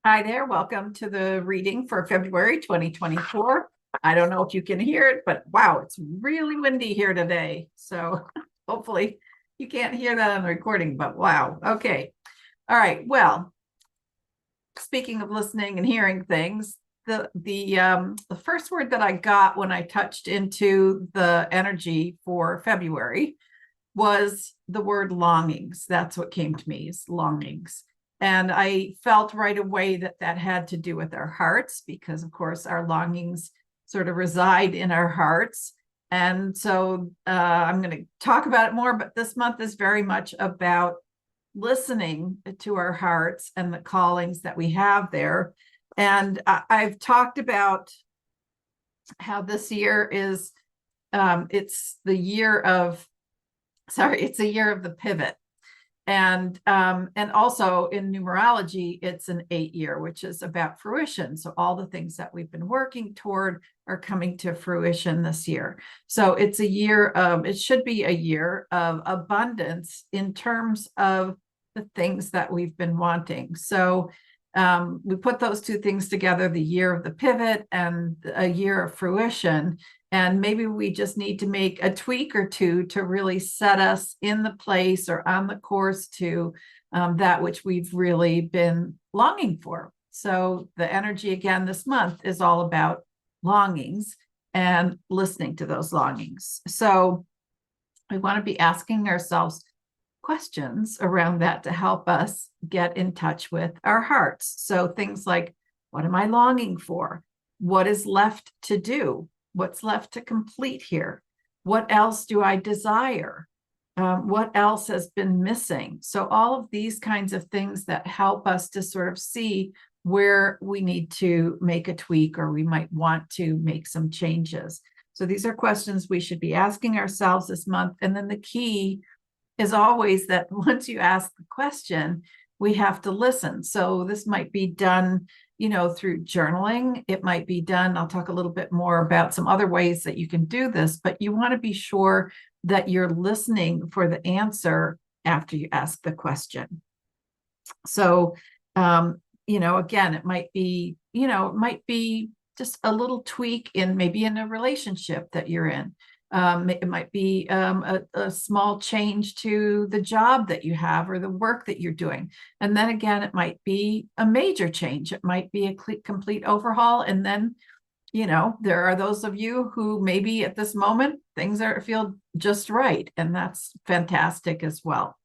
Hi there. Welcome to the reading for February 2024. I don't know if you can hear it, but wow, it's really windy here today. So hopefully you can't hear that on the recording, but wow. Okay. All right. Well, speaking of listening and hearing things, the first word that I got when I touched into the energy for February was the word longings. That's what came to me, is longings. And I felt right away that that had to do with our hearts, because of course our longings sort of reside in our hearts. And so I'm going to talk about it more, but this month is very much about listening to our hearts and the callings that we have there. And I've talked about how this year is, it's the year of, it's a year of the pivot. And also in numerology, it's an 8-year, which is about fruition. So all the things that we've been working toward are coming to fruition this year. So it's a year of, it should be a year of abundance in terms of the things that we've been wanting. So we put those two things together, the year of the pivot and a year of fruition. And maybe we just need to make a tweak or two to really set us in the place or on the course to that which we've really been longing for. So the energy again this month is all about longings and listening to those longings. So we want to be asking ourselves questions around that to help us get in touch with our hearts. So things like, what am I longing for? What is left to do? What's left to complete here? What else do I desire? What else has been missing? So all of these kinds of things that help us to sort of see where we need to make a tweak or we might want to make some changes. So these are questions we should be asking ourselves this month. And then the key is always that once you ask the question, we have to listen. So this might be done, through journaling. It might be done, I'll talk a little bit more about some other ways that you can do this, but you want to be sure that you're listening for the answer after you ask the question. So, again, it might be just a little tweak in maybe in a relationship that you're in. It might be a small change to the job that you have or the work that you're doing. And then again, it might be a major change. It might be a complete overhaul. And then, there are those of you who maybe at this moment, things feel just right. And that's fantastic as well.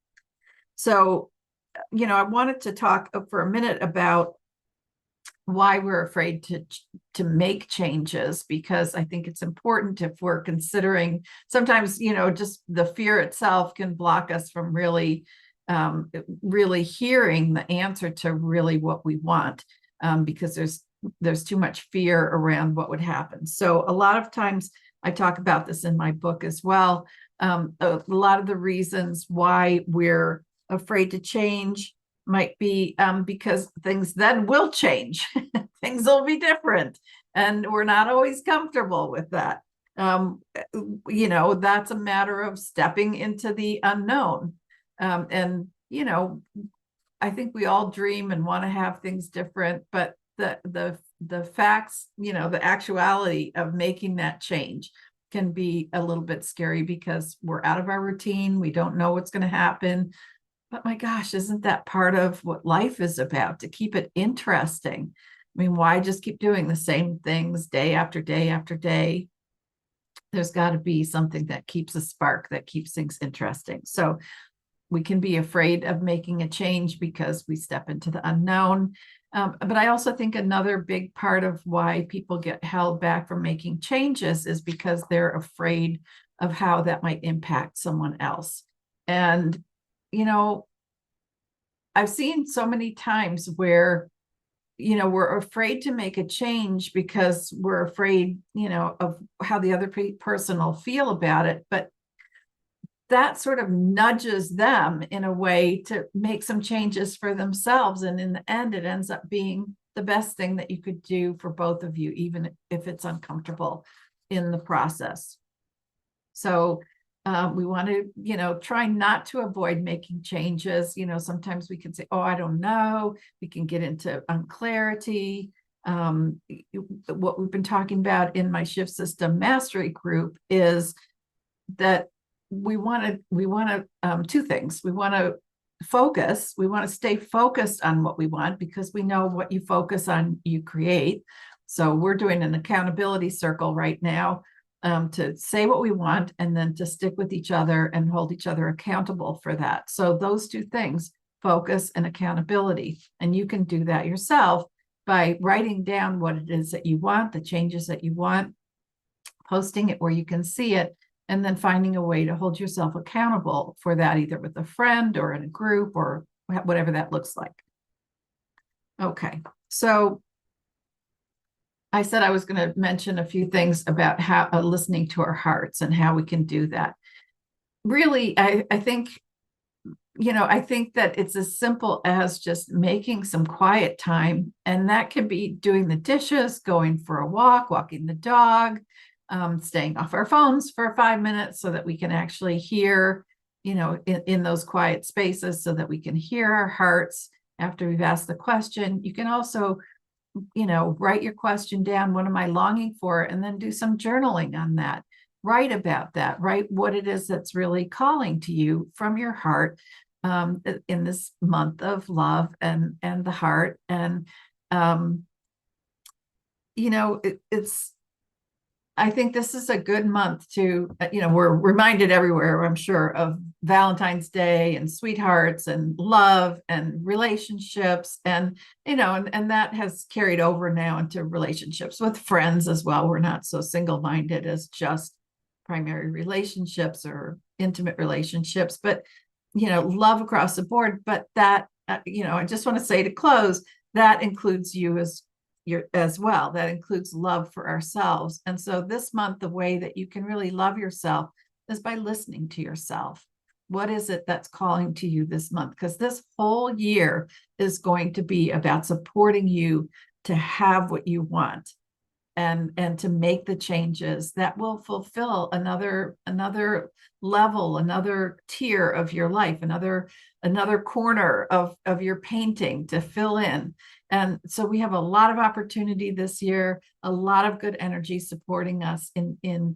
So, I wanted to talk for a minute about why we're afraid to make changes, because I think it's important if we're considering, sometimes just the fear itself can block us from really hearing the answer to really what we want, because there's too much fear around what would happen. So a lot of times I talk about this in my book as well. A lot of the reasons why we're afraid to change might be because things then will change. Things will be different, and we're not always comfortable with that. That's a matter of stepping into the unknown. And I think we all dream and want to have things different, but the facts, the actuality of making that change can be a little bit scary because we're out of our routine. We don't know what's going to happen. But my gosh, isn't that part of what life is about, to keep it interesting? I mean, why just keep doing the same things day after day after day? There's got to be something that keeps a spark, that keeps things interesting. So we can be afraid of making a change because we step into the unknown. But I also think another big part of why people get held back from making changes is because they're afraid of how that might impact someone else. And I've seen so many times where, we're afraid to make a change because we're afraid, of how the other person will feel about it. But that sort of nudges them in a way to make some changes for themselves. And in the end, it ends up being the best thing that you could do for both of you, even if it's uncomfortable in the process. So We want to, try not to avoid making changes. Sometimes we can say, oh, I don't know. We can get into unclarity. What we've been talking about in my shift system mastery group is that we want to two things. We want to focus. We want to stay focused on what we want, because we know what you focus on, you create. So we're doing an accountability circle right now, to say what we want and then to stick with each other and hold each other accountable for that. So those two things, focus and accountability. And you can do that yourself by writing down what it is that you want, the changes that you want, posting it where you can see it, and then finding a way to hold yourself accountable for that, either with a friend or in a group or whatever that looks like. Okay, so I said I was going to mention a few things about how listening to our hearts and how we can do that. Really, I think, I think that it's as simple as just making some quiet time. And that can be doing the dishes, going for a walk, walking the dog, staying off our phones for 5 minutes so that we can actually hear, in those quiet spaces, so that we can hear our hearts after we've asked the question. You can also, write your question down. What am I longing for? And then do some journaling on that. Write about that. Write what it is that's really calling to you from your heart, in this month of love and the heart. And it's I think this is a good month to, we're reminded everywhere, I'm sure, of Valentine's Day and sweethearts and love and relationships. And, and that has carried over now into relationships with friends as well. We're not so single-minded as just primary relationships or intimate relationships, but, love across the board. But that, I just want to say to close, that includes you as well. That includes love for ourselves. And so this month, the way that you can really love yourself is by listening to yourself. What is it that's calling to you this month? Because this whole year is going to be about supporting you to have what you want, and to make the changes that will fulfill another level, another tier of your life, another corner of your painting to fill in. And so we have a lot of opportunity this year, a lot of good energy supporting us in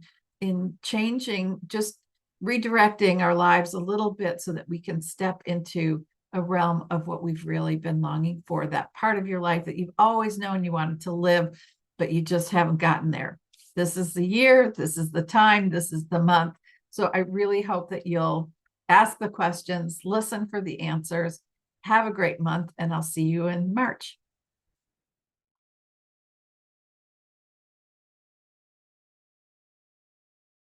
changing, just redirecting our lives a little bit so that we can step into a realm of what we've really been longing for, that part of your life that you've always known you wanted to live, but you just haven't gotten there. This is the year, this is the time, this is the month. So I really hope that you'll ask the questions, listen for the answers. Have a great month, and I'll see you in March.